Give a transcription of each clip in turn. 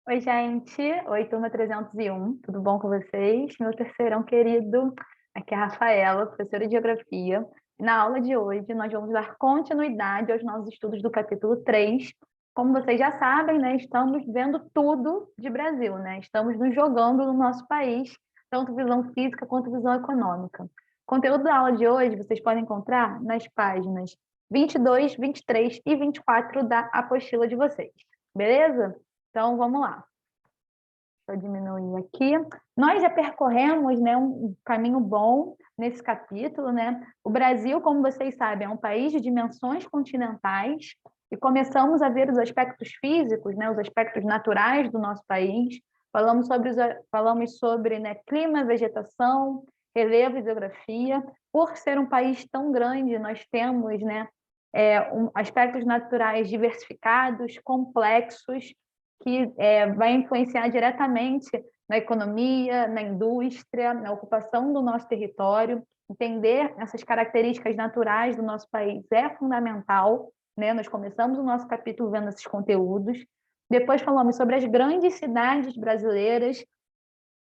Oi, gente. Oi, turma 301. Tudo bom com vocês? Meu terceirão querido, aqui é a Rafaela, professora de Geografia. Na aula de hoje, nós vamos dar continuidade aos nossos estudos do capítulo 3. Como vocês já sabem, né, estamos vendo tudo de Brasil, né? Estamos nos jogando no nosso país, tanto visão física quanto visão econômica. O conteúdo da aula de hoje vocês podem encontrar nas páginas 22, 23 e 24 da apostila de vocês. Beleza? Então, vamos lá. Deixa eu diminuir aqui. Nós já percorremos, né, um caminho bom nesse capítulo, né? O Brasil, como vocês sabem, é um país de dimensões continentais e começamos a ver os aspectos físicos, né, os aspectos naturais do nosso país. Falamos sobre, né, clima, vegetação, relevo e geografia. Por ser um país tão grande, nós temos, né, aspectos naturais diversificados, complexos, que vai influenciar diretamente na economia, na indústria, na ocupação do nosso território. Entender essas características naturais do nosso país é fundamental, né? Nós começamos o nosso capítulo vendo esses conteúdos. Depois falamos sobre as grandes cidades brasileiras,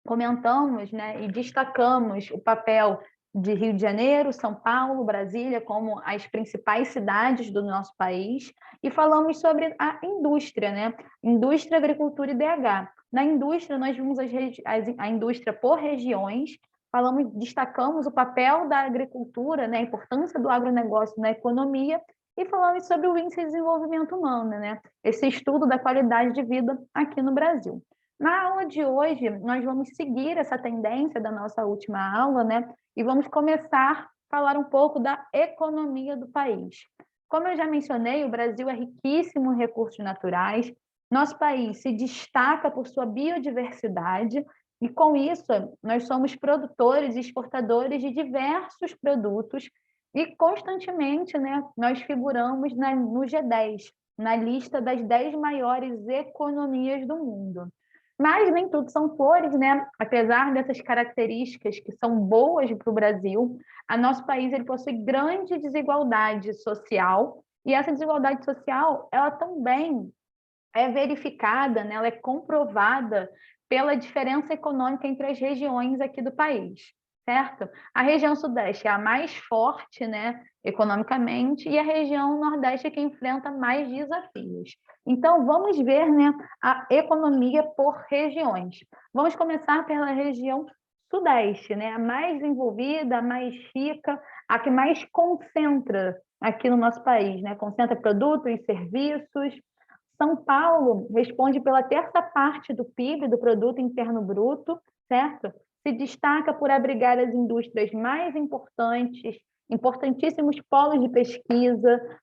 comentamos, né, e destacamos o papel de Rio de Janeiro, São Paulo, Brasília como as principais cidades do nosso país e falamos sobre a indústria, né? Indústria, agricultura e DH. Na indústria, nós vimos a indústria por regiões, destacamos o papel da agricultura, né, a importância do agronegócio na economia e falamos sobre o índice de desenvolvimento humano, né? Esse estudo da qualidade de vida aqui no Brasil. Na aula de hoje, nós vamos seguir essa tendência da nossa última aula, né? E vamos começar a falar um pouco da economia do país. Como eu já mencionei, o Brasil é riquíssimo em recursos naturais. Nosso país se destaca por sua biodiversidade e, com isso, nós somos produtores e exportadores de diversos produtos e, constantemente, né, nós figuramos no G10, na lista das 10 maiores economias do mundo. Mas nem tudo são flores, né? Apesar dessas características que são boas para o Brasil, o nosso país ele possui grande desigualdade social, e essa desigualdade social, ela também é verificada, né? Ela é comprovada pela diferença econômica entre as regiões aqui do país, certo? A região sudeste é a mais forte, né, economicamente, e a região nordeste é que enfrenta mais desafios. Então, vamos ver, né, a economia por regiões. Vamos começar pela região sudeste, né, a mais desenvolvida, a mais rica, a que mais concentra aqui no nosso país, né? Concentra produtos e serviços. São Paulo responde pela terça parte do PIB, do Produto Interno Bruto, certo? Se destaca por abrigar as indústrias mais importantes, importantíssimos polos de pesquisa,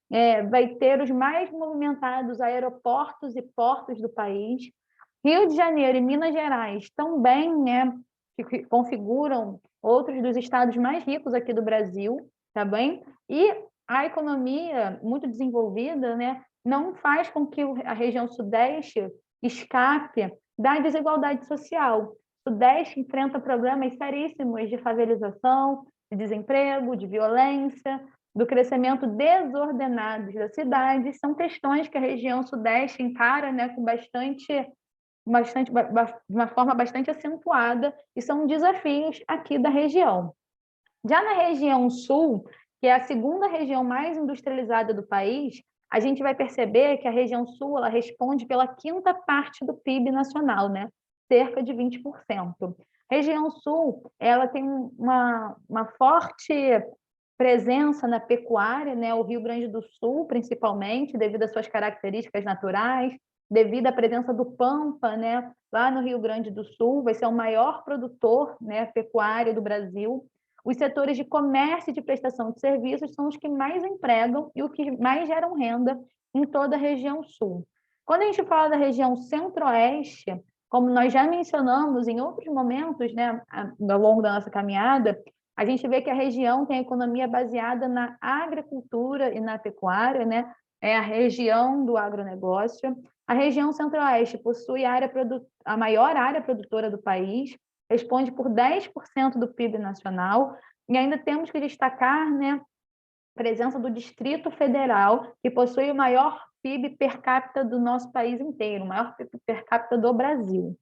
vai ter os mais movimentados aeroportos e portos do país. Rio de Janeiro e Minas Gerais também, né, que configuram outros dos estados mais ricos aqui do Brasil, tá bem? E a economia muito desenvolvida, né, não faz com que a região sudeste escape da desigualdade social. O sudeste enfrenta problemas seríssimos de favelização, de desemprego, de violência, do crescimento desordenado das cidades. São questões que a região sudeste encara, né, com de uma forma bastante acentuada e são desafios aqui da região. Já na região sul, que é a segunda região mais industrializada do país, a gente vai perceber que a região sul ela responde pela quinta parte do PIB nacional, né? Cerca de 20%. A região sul ela tem uma forte presença na pecuária, né? O Rio Grande do Sul, principalmente, devido às suas características naturais, devido à presença do Pampa, né? Lá no Rio Grande do Sul, vai ser o maior produtor, né, pecuário do Brasil. Os setores de comércio e de prestação de serviços são os que mais empregam e o que mais geram renda em toda a região sul. Quando a gente fala da região centro-oeste, como nós já mencionamos em outros momentos, né, ao longo da nossa caminhada, a gente vê que a região tem a economia baseada na agricultura e na pecuária, né? É a região do agronegócio. A região centro-oeste possui a maior área produtora do país, responde por 10% do PIB nacional, e ainda temos que destacar, né, a presença do Distrito Federal, que possui o maior PIB per capita do nosso país inteiro, o maior PIB per capita do Brasil.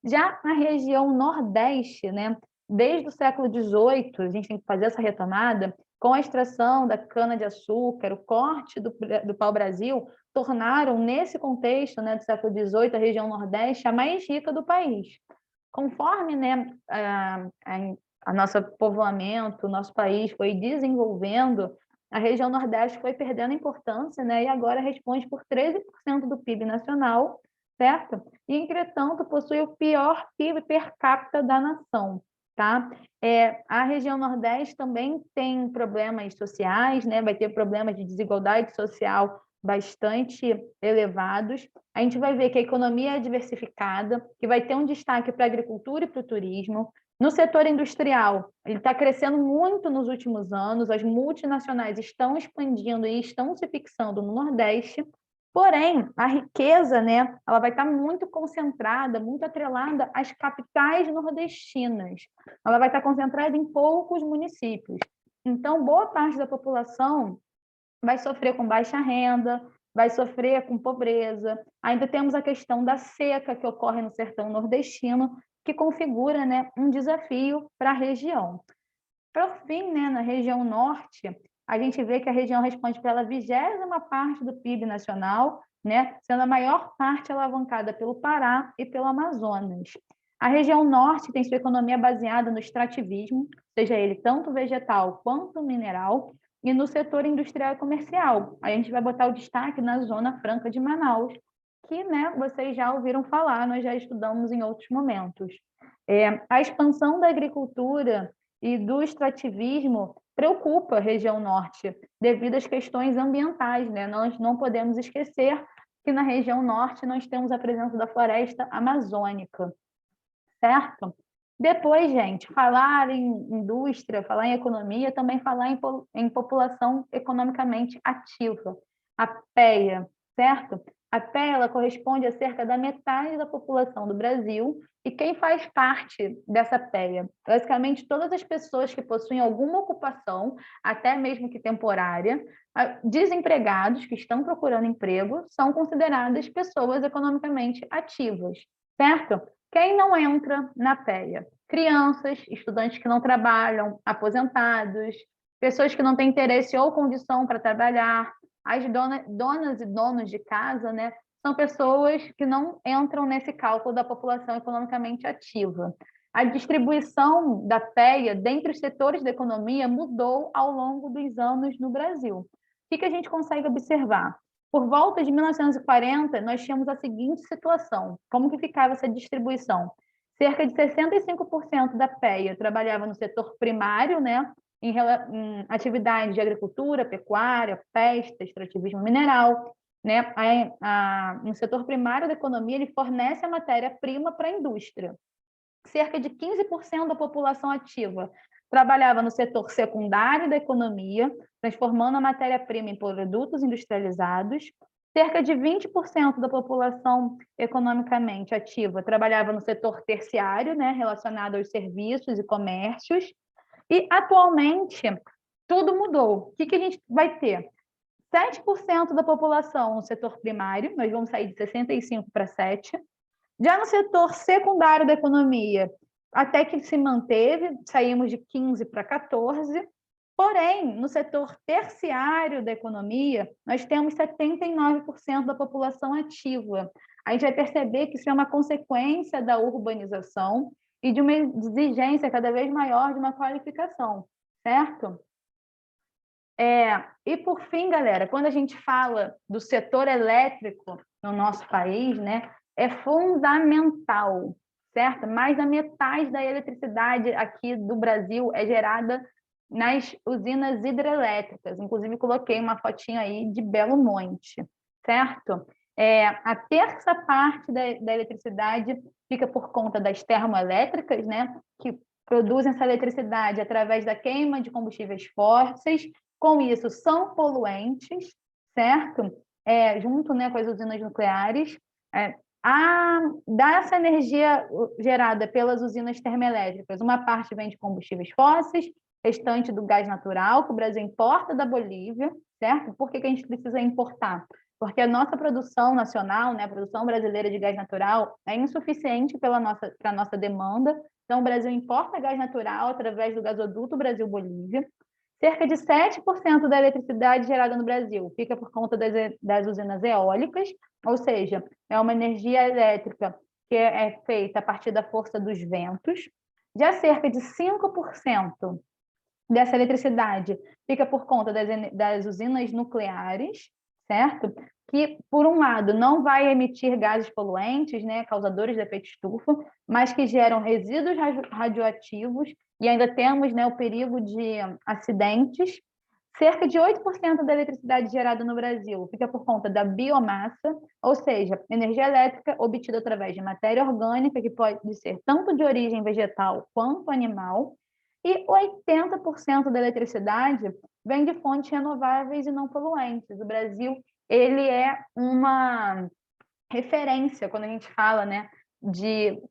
Já na região Nordeste, né, desde o século XVIII, a gente tem que fazer essa retomada, com a extração da cana-de-açúcar, o corte do pau-brasil, tornaram, nesse contexto, né, do século XVIII, a região Nordeste a mais rica do país. Conforme, né, a nosso povoamento, o nosso país foi desenvolvendo, a região Nordeste foi perdendo importância, né, e agora responde por 13% do PIB nacional, certo? E, entretanto, possui o pior PIB per capita da nação, tá? A região Nordeste também tem problemas sociais, né? Vai ter problemas de desigualdade social bastante elevados. A gente vai ver que a economia é diversificada, que vai ter um destaque para a agricultura e para o turismo. No setor industrial, ele está crescendo muito nos últimos anos, as multinacionais estão expandindo e estão se fixando no Nordeste, porém, a riqueza, né, ela vai estar muito concentrada, muito atrelada às capitais nordestinas. Ela vai estar concentrada em poucos municípios. Então, boa parte da população vai sofrer com baixa renda, vai sofrer com pobreza. Ainda temos a questão da seca que ocorre no sertão nordestino, que configura, né, um desafio para a região. Por fim, né, na região norte, a gente vê que a região responde pela 20ª parte do PIB nacional, né, sendo a maior parte alavancada pelo Pará e pelo Amazonas. A região norte tem sua economia baseada no extrativismo, seja ele tanto vegetal quanto mineral, e no setor industrial e comercial. A gente vai botar o destaque na Zona Franca de Manaus, que, né, vocês já ouviram falar, nós já estudamos em outros momentos. A expansão da agricultura e do extrativismo preocupa a região norte, devido às questões ambientais, né? Nós não podemos esquecer que na região norte nós temos a presença da floresta amazônica, certo? Depois, gente, falar em indústria, falar em economia, também falar em população economicamente ativa. A PEA, certo? A PEA ela corresponde a cerca da metade da população do Brasil. E quem faz parte dessa PEA? Basicamente, todas as pessoas que possuem alguma ocupação, até mesmo que temporária, desempregados que estão procurando emprego, são consideradas pessoas economicamente ativas, certo? Quem não entra na PEA? Crianças, estudantes que não trabalham, aposentados, pessoas que não têm interesse ou condição para trabalhar, as donas e donos de casa, né? São pessoas que não entram nesse cálculo da população economicamente ativa. A distribuição da PEA dentre os setores da economia mudou ao longo dos anos no Brasil. O que a gente consegue observar? Por volta de 1940, nós tínhamos a seguinte situação. Como que ficava essa distribuição? Cerca de 65% da PEA trabalhava no setor primário, né, em atividades de agricultura, pecuária, pesca, extrativismo mineral. Né? No setor primário da economia, ele fornece a matéria-prima para a indústria. Cerca de 15% da população ativa trabalhava no setor secundário da economia, transformando a matéria-prima em produtos industrializados. Cerca de 20% da população economicamente ativa trabalhava no setor terciário, né, relacionado aos serviços e comércios. E, atualmente, tudo mudou. O que a gente vai ter? 7% da população no setor primário, nós vamos sair de 65 para 7. Já no setor secundário da economia, até que se manteve, saímos de 15 para 14. Porém, no setor terciário da economia, nós temos 79% da população ativa. A gente vai perceber que isso é uma consequência da urbanização e de uma exigência cada vez maior de uma qualificação, certo? E, por fim, galera, quando a gente fala do setor elétrico no nosso país, né, é fundamental, certo? Mais da metade da eletricidade aqui do Brasil é gerada nas usinas hidrelétricas. Inclusive, coloquei uma fotinha aí de Belo Monte, certo? A terça parte da eletricidade fica por conta das termoelétricas, né, que produzem essa eletricidade através da queima de combustíveis fósseis. Com isso, são poluentes, certo? Junto, né, com as usinas nucleares. Dessa energia gerada pelas usinas termoelétricas, uma parte vem de combustíveis fósseis, restante do gás natural, que o Brasil importa da Bolívia, certo? Por que a gente precisa importar? porque a nossa produção nacional, né, a produção brasileira de gás natural é insuficiente para a nossa demanda. Então, o Brasil importa gás natural através do gasoduto Brasil-Bolívia. Cerca de 7% da eletricidade gerada no Brasil fica por conta das usinas eólicas, ou seja, é uma energia elétrica que é feita a partir da força dos ventos. Já cerca de 5% dessa eletricidade fica por conta das usinas nucleares, certo? Que, por um lado, não vai emitir gases poluentes, né, causadores de efeito estufa, mas que geram resíduos radioativos e ainda temos, né, o perigo de acidentes. Cerca de 8% da eletricidade gerada no Brasil fica por conta da biomassa, ou seja, energia elétrica obtida através de matéria orgânica, que pode ser tanto de origem vegetal quanto animal, e 80% da eletricidade vem de fontes renováveis e não poluentes. O Brasil, ele é uma referência quando a gente fala, né, de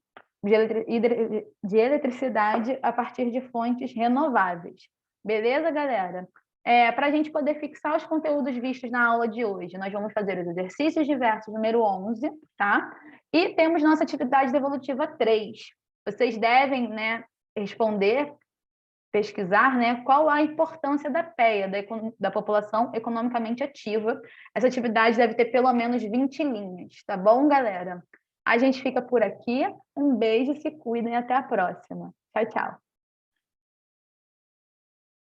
eletricidade a partir de fontes renováveis. Beleza, galera? Para a gente poder fixar os conteúdos vistos na aula de hoje, nós vamos fazer os exercícios diversos número 11, tá? E temos nossa atividade devolutiva 3. Vocês devem, né, responder, pesquisar, né, qual a importância da PEA, da população economicamente ativa. Essa atividade deve ter pelo menos 20 linhas, tá bom, galera? A gente fica por aqui. Um beijo, se cuidem e até a próxima. Tchau, tchau.